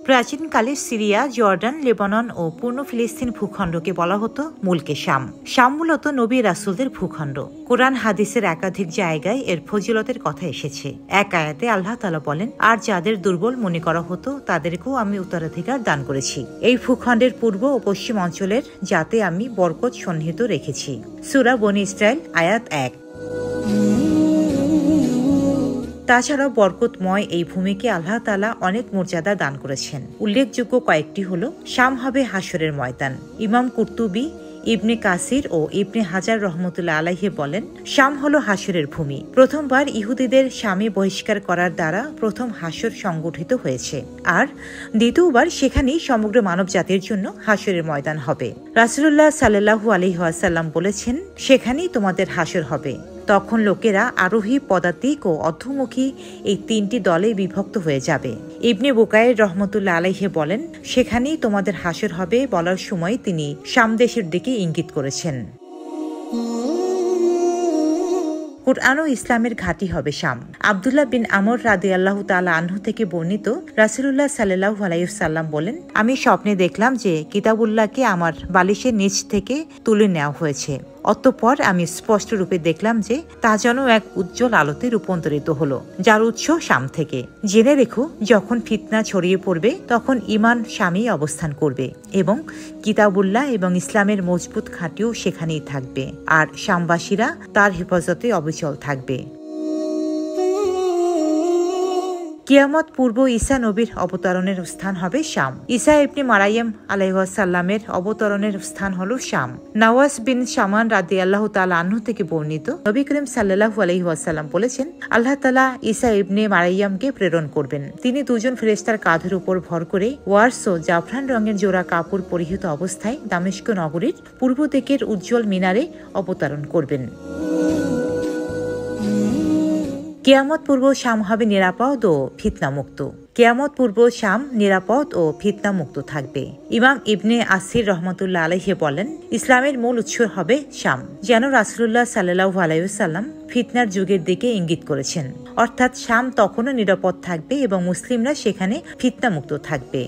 প্রাচীনকালে Syria, Jordan, Lebanon ও পূর্ণ ফিলিস্তিন ভূখণ্ডকে বলা হতো মুলকে শাম। শাম মূলত নবী রাসূলদের ভূখণ্ড। কোরআন হাদিসের একাধিক জায়গায় এর ফজিলতের কথা এসেছে। এক আয়াতে আল্লাহ তাআলা বলেন, আর যাদের দুর্বল মনে করা হতো তাদেরকেও আমি উত্তরাধিকার দান করেছি। এই ভূখণ্ডের পূর্ব ও পশ্চিম অঞ্চলের যাতে আমি বরকত সন্নিহিত রেখেছি। সূরা বনী ইসরাইল আয়াত 1। তাছাড়াও বরকতময় এই ভূমিকে আল্লাহ তাআলা অনেক মর্যাদা দান করেছেন। উল্লেখযোগ্য কয়েকটি হল, শাম হবে হাসরের ময়দান। ইমাম কুরতুবী, ইবনে কাসির ও ইবনে হাজার রহমতুল্লাহ আলাইহি বলেন, শাম হলো হাসরের ভূমি। প্রথমবার ইহুদিদের শামে বহিষ্কার করার দ্বারা প্রথম হাসর সংগঠিত হয়েছে, আর দ্বিতীয়বার সেখানেই সমগ্র মানব জাতির জন্য হাসরের ময়দান হবে। রাসূলুল্লাহ সাল্লাল্লাহু আলাইহি ওয়াসাল্লাম বলেছেন, সেখানেই তোমাদের হাসর হবে। তখন লোকেরা আরোহী, পদাতিক ও অধোমুখী এই তিনটি দলে বিভক্ত হয়ে যাবে। ইবনে বুকায়ের রহমতুল্লাহ আলাইহি বলেন, সেখানেই তোমাদের হাসর হবে বলার সময় তিনি শাম দেশের দিকে ইঙ্গিত করেছেন। কুরআন ও ইসলামের ঘাঁটি হবে শাম। আব্দুল্লাহ বিন আমর রাদিয়াল্লাহু তাআলা আনহু থেকে বর্ণিত, রাসূলুল্লাহ সাল্লাল্লাহু আলাইহি ওয়াসাল্লাম বলেন, আমি স্বপ্নে দেখলাম যে কিতাবুল্লাহকে আমার বালিশের নিচ থেকে তুলে নেওয়া হয়েছে। অতঃপর আমি স্পষ্ট রূপে দেখলাম যে তা যেন এক উজ্জ্বল আলোতে রূপান্তরিত হলো, যার উৎস শাম থেকে। জেনে রেখো, যখন ফিতনা ছড়িয়ে পড়বে তখন ঈমান শামেই অবস্থান করবে এবং কিতাবুল্লাহ এবং ইসলামের মজবুত ঘাঁটিও সেখানেই থাকবে, আর শামবাসীরা তার হেফাজতে অবিচল থাকবে। কিয়ামত পূর্ব ঈসা নবীর অবতরণের স্থান হবে শাম। ঈসা ইবনে মারইয়াম আলাইহিস সালামের অবতরণের স্থান হলো শাম। নওয়াস বিন শামান রাদিয়াল্লাহু তাআলা আনহু থেকে বর্ণিত, নবী করিম সাল্লাল্লাহু আলাইহি ওয়াসাল্লাম বলেছেন, আল্লাহ তাআলা ঈসা ইবনে মারইয়ামকে প্রেরণ করবেন। তিনি দুজন ফেরেশতার কাঁধের উপর ভর করে ওয়ার্স ও জাফরান রঙের জোড়া কাপড় পরিহিত অবস্থায় দামেস্ক নগরীর পূর্ব দিকের উজ্জ্বল মিনারে অবতরণ করবেন। কিয়ামত পূর্ব শাম হবে নিরাপদ ও ফিতনামুক্ত। কিয়ামত পূর্ব শাম নিরাপদ ও ফিতনামুক্ত থাকবে। ইমাম ইবনে আসির রহমতুল্লাহ আলাইহি বলেন, ইসলামের মূল উৎস হবে শাম। যেন রাসূলুল্লাহ সাল্লাল্লাহু আলাইহি ওয়াসাল্লাম ফিতনার যুগের দিকে ইঙ্গিত করেছেন, অর্থাৎ শাম তখনও নিরাপদ থাকবে এবং মুসলিমরা সেখানে ফিতনামুক্ত থাকবে।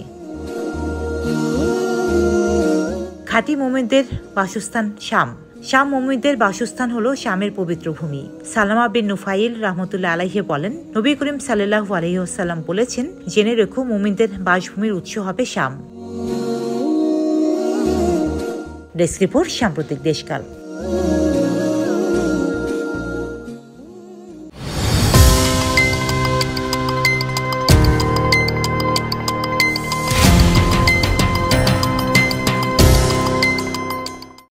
খাঁটি মুমিনদের বাসস্থান শাম। শাম মুমিনদের বাসস্থান হলো শামের পবিত্র ভূমি। সালামা বিন নুফাইল রাহমাতুল্লাহ আলাইহি বলেন, নবী করিম সাল্লাল্লাহু আলাইহি ওয়াসাল্লাম বলেছেন, জেনে রেখো, মুমিনদের বাসভূমির উৎস হবে শাম। ডেস্ক রিপোর্ট, সাম্প্রতিক দেশকাল।